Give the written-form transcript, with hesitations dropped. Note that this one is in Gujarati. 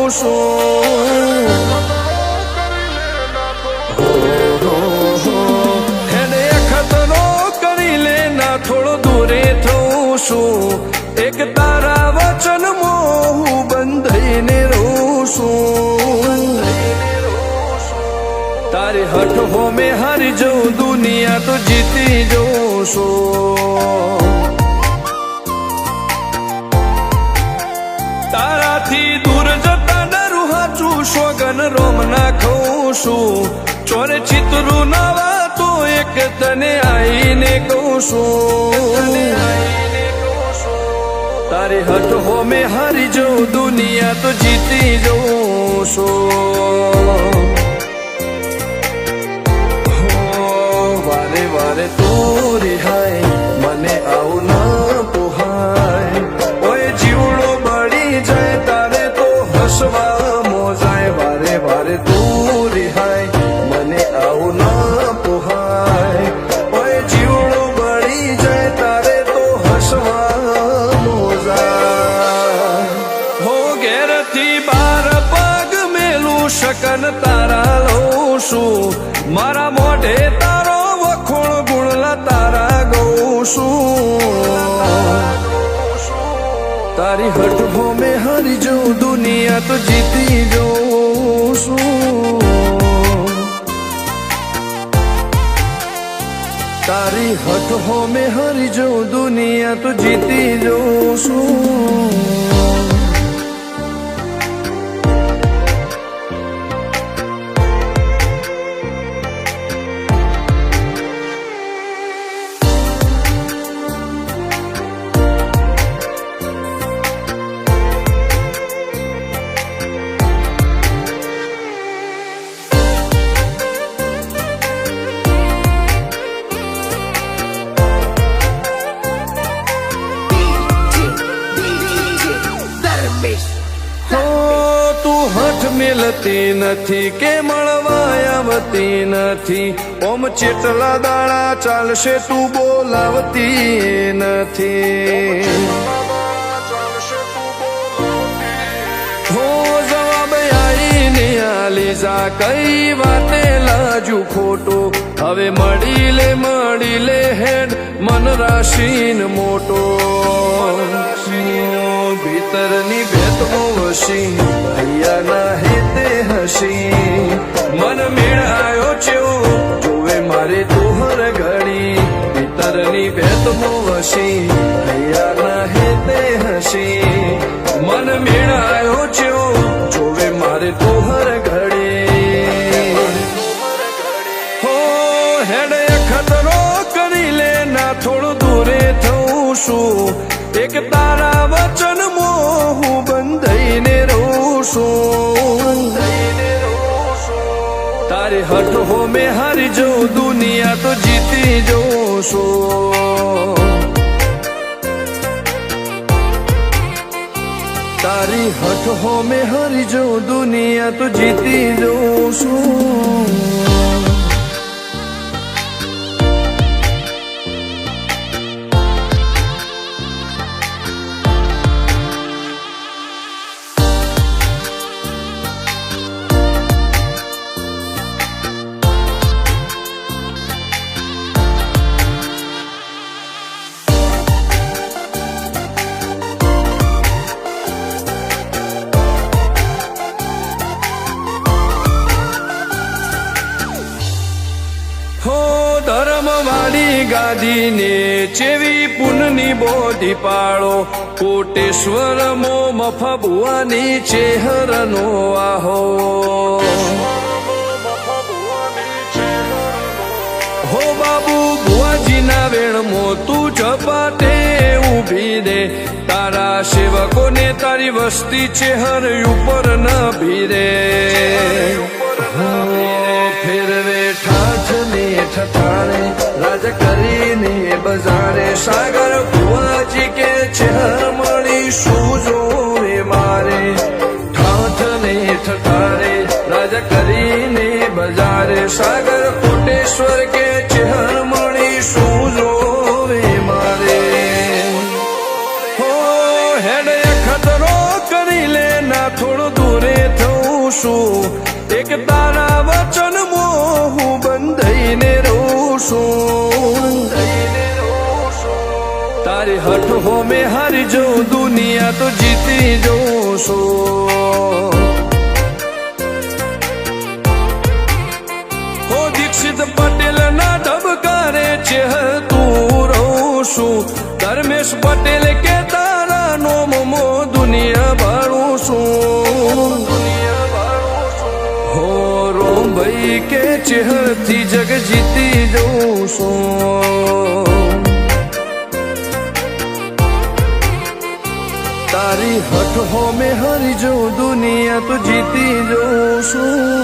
છું હેડે ખતરો કરી લે ના થોડો દૂરે થઉં છું એક તારા વચનમાં હું બંધાઈને રહું છું તારી હઠ હો મેં હારી જઉં દુનિયા તો જીતી જઉં છું તારાથી દૂર જતા ડરું હાચું સોગન રોમ ના ખઉં છું ચોરે ચિતરું નવા તો એક તને આઈને કહું છું તારી હઠ હો મેં હારી જઉં દુનિયા તો જીતી જઉં છું વારે વારે તું રિહાય મને આવું ના પોહાય ઓય જીવડો બળી જાય તારે તો હસવા મોજાય વારે વારે તું રિહાય મને આવું ના પોહાય ઓય જીવડો બળી જાય તારે તો હસવા મોજાય હો ઘેરથી બાર પગ મેલું શકન તારા લઉં છું મારા મોઢે તારો વખોણ ગુણલા તારા ગઉં છું તારી હઠ હો મેં હારી જઉં દુનિયા તો જીતી જઉં છું તારી હઠ હો મેં હારી જઉં દુનિયા તો જીતી જઉં છું મિલતી નથી કે મળવા આવતી નથી ઓમ ચેટલા દાડા ચાલશે તું બોલાવતી નથી હો જવાબ આઈને આલી જા કઈ વાતે લાજુ ખોટો હવે મળી લે હેડ મન રાશીન મોટો ભીતરની ભેતમો વસી ભૈયા ના હેતે હસી મન મેળાયો ચેવો જોવે મારે તુહર ઘડી ભીતરની ભેતમો વસી ભૈયા ના હેતે હસી મન મેળાયો ચેવો જોવે મારે તુહર ઘડી હો હેડે ખતરો કરી લે ના થોડું દૂરે થઉં છું એક તારા વચનમાં હું બંધાઈને રહું છું તારી હઠ હો મેં હારી જઉં દુનિયા તો જીતી જઉં છું તારી હઠ હો મેં હારી જઉં દુનિયા તો જીતી જઉં છું ધર્મવાળી ગાદીને ચેવી પુનની બોધી પાળો કોટેશ્વર મો મફા ભુવાની ચેહરનો આહો હો બાબુ ભુવાજીના વેણમો તું ઝપાટે ઊભી દે તારા સેવકોને તારી વસ્તી ચેહર ઉપર ન ભીરે ફેરવે ઠાઠ ને ઠઠાણે રાજ કરીને બજારે સાગર ભુવાજી કે ચેહર મળી શું જોવે મારે ઠાઠ ને ઠઠાણે રાજ કરીને બજારે સાગર કોટેશ્વર કે ચેહર મળી શું જોવે મારે હો હેડે ખતરો કરી લે ના થોડો દૂરે છું એક તારા વચનમાં હું બંધાઈને રહું છું તારી હઠ હોમે હારી જઉં દુનિયા તો જીતી જઉં છું હો દીક્ષિત પટેલ ના ઢબકારે ચહેતું રહું છું ધર્મેશ પટેલ કે તારા નોમો દુનિયા ભાળું છું હો રોમ ભાઈ કે ચહેરથી જગ જીતી જઉં છું તારી હઠ હોમે હરી જઉં દુનિયા તો જીતી જઉં છું